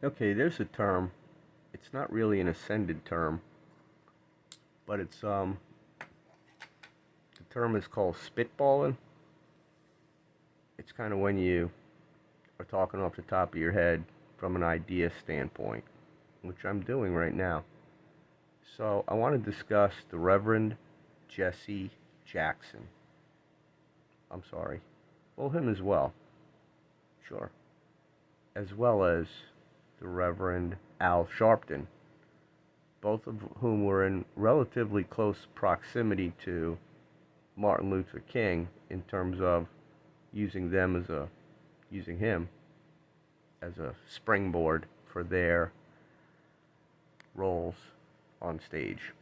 Okay, there's a term. It's not really an ascended term, but the term is called spitballing. It's kind of when you are talking off the top of your head from an idea standpoint, which I'm doing right now. So I want to discuss the Reverend Jesse Jackson. I'm sorry. Well, him as well. Sure. As well as the Reverend Al Sharpton, both of whom were in relatively close proximity to Martin Luther King in terms of using them as a using him as a springboard for their roles on stage.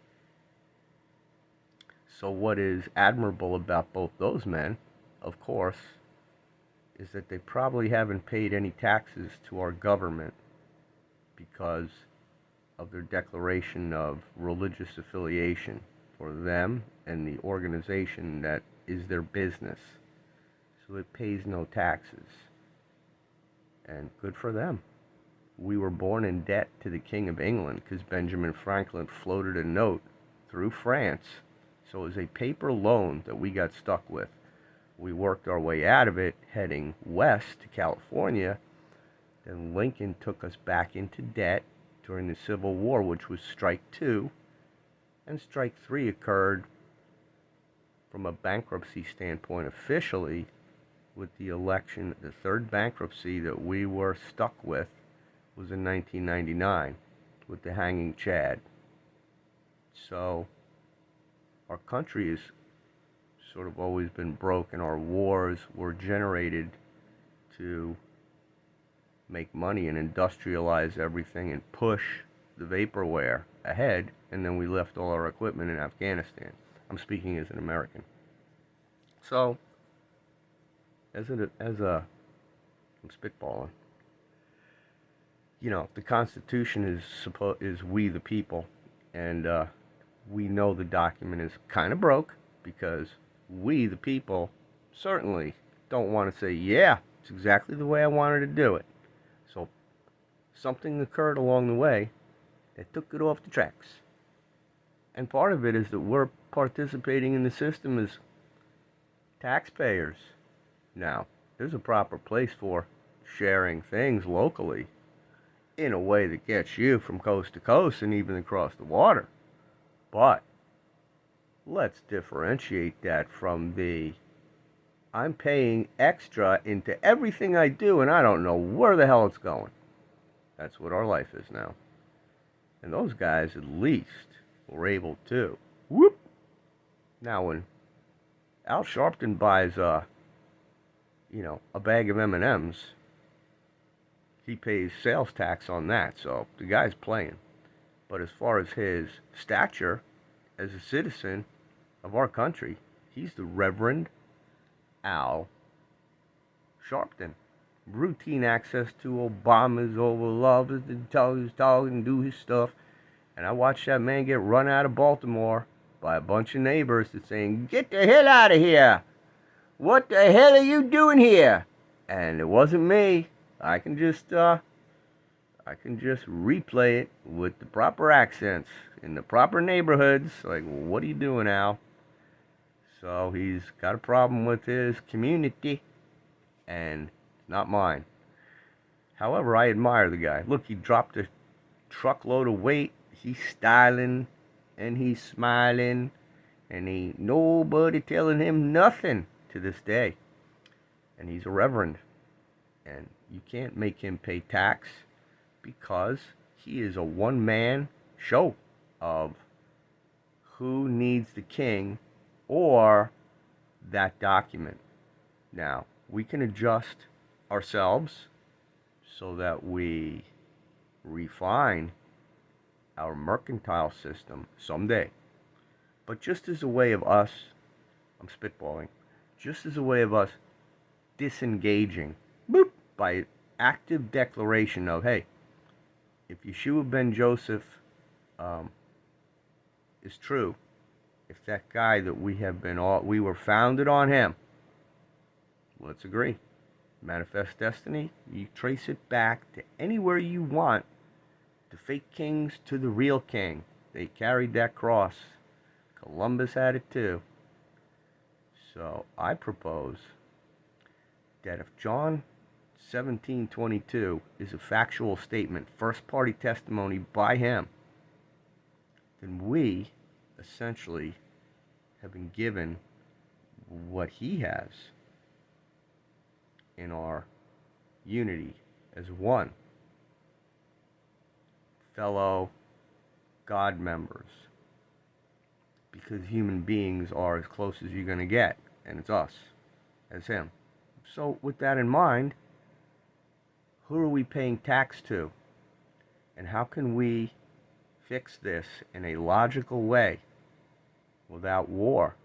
So what is admirable about both those men, of course, is that they probably haven't paid any taxes to our government because of their declaration of religious affiliation for them and the organization that is their business. So it pays no taxes. And good for them. We were born in debt to the King of England because Benjamin Franklin floated a note through France. So it was a paper loan that we got stuck with. We worked our way out of it, heading west to California. Then Lincoln took us back into debt during the Civil War, which was Strike 2. And Strike 3 occurred from a bankruptcy standpoint officially with the election. The third bankruptcy that we were stuck with was in 1999 with the hanging Chad. So our country has sort of always been broke, and our wars were generated to make money and industrialize everything and push the vaporware ahead, and then we left all our equipment in Afghanistan. I'm speaking as an American. So, I'm spitballing. You know, the Constitution is we the people, and we know the document is kind of broke because we the people certainly don't want to say, yeah, it's exactly the way I wanted to do it. So something occurred along the way that took it off the tracks. And part of it is that we're participating in the system as taxpayers. Now, there's a proper place for sharing things locally in a way that gets you from coast to coast and even across the water. But let's differentiate that from the I'm paying extra into everything I do and I don't know where the hell it's going. That's what our life is now. And those guys at least were able to. Whoop! Now when Al Sharpton buys a bag of M&Ms, he pays sales tax on that. So the guy's playing. But as far as his stature as a citizen of our country, he's the Reverend Al Sharpton. Routine access to Obama's Oval Office to tell his talk and do his stuff. And I watched that man get run out of Baltimore by a bunch of neighbors that's saying, "Get the hell out of here! What the hell are you doing here?" And it wasn't me. I can just replay it with the proper accents in the proper neighborhoods. Like, what are you doing, Al? So he's got a problem with his community, and not mine. However, I admire the guy. Look, he dropped a truckload of weight. He's styling, and he's smiling, and ain't nobody telling him nothing to this day. And he's a reverend, and you can't make him pay tax because he is a one-man show of who needs the king or that document. Now, we can adjust ourselves so that we refine our mercantile system someday. But just as a way of us, I'm spitballing, just as a way of us disengaging, boop, by active declaration of, hey, if Yeshua ben Joseph is true, if that guy that we were founded on him, let's agree. Manifest Destiny, you trace it back to anywhere you want. The fake kings to the real king. They carried that cross. Columbus had it too. So I propose that if John 17:22 is a factual statement, first party testimony by him, then we essentially have been given what he has in our unity as one fellow God members, because human beings are as close as you're going to get, and it's us as him. So with that in mind, who are we paying tax to, and how can we fix this in a logical way without war?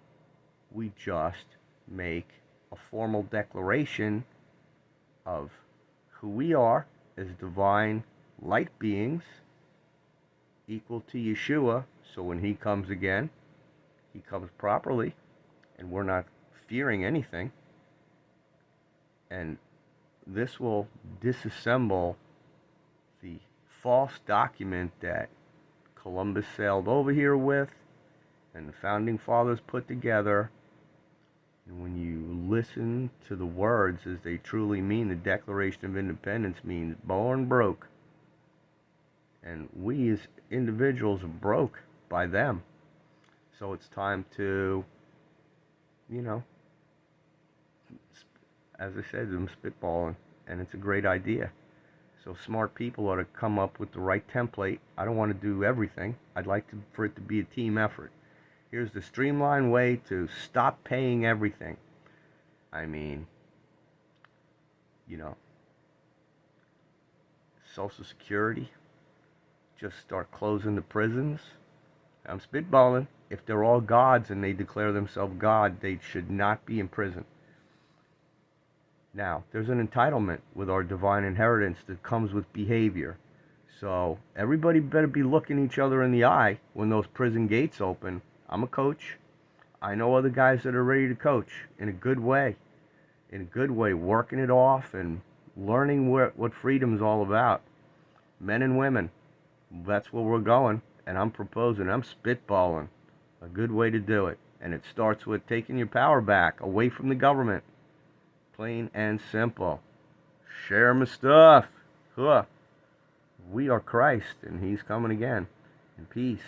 We just make a formal declaration of who we are as divine light beings equal to Yeshua, so when he comes again, he comes properly, and we're not fearing anything. And this will disassemble the false document that Columbus sailed over here with and the founding fathers put together. And when you listen to the words as they truly mean, the Declaration of Independence means born broke. And we as individuals are broke by them. So it's time to, as I said, I'm spitballing, and it's a great idea. So smart people ought to come up with the right template. I don't want to do everything. I'd like for it to be a team effort. Here's the streamlined way to stop paying everything. I mean, Social Security, just start closing the prisons. I'm spitballing. If they're all gods and they declare themselves God, they should not be in prison. Now, there's an entitlement with our divine inheritance that comes with behavior. So everybody better be looking each other in the eye when those prison gates open. I'm a coach. I know other guys that are ready to coach in a good way. In a good way, working it off and learning what freedom's all about. Men and women, that's where we're going. And I'm proposing, I'm spitballing a good way to do it. And it starts with taking your power back away from the government. Plain and simple. Share my stuff. Huh. We are Christ, and he's coming again. In peace.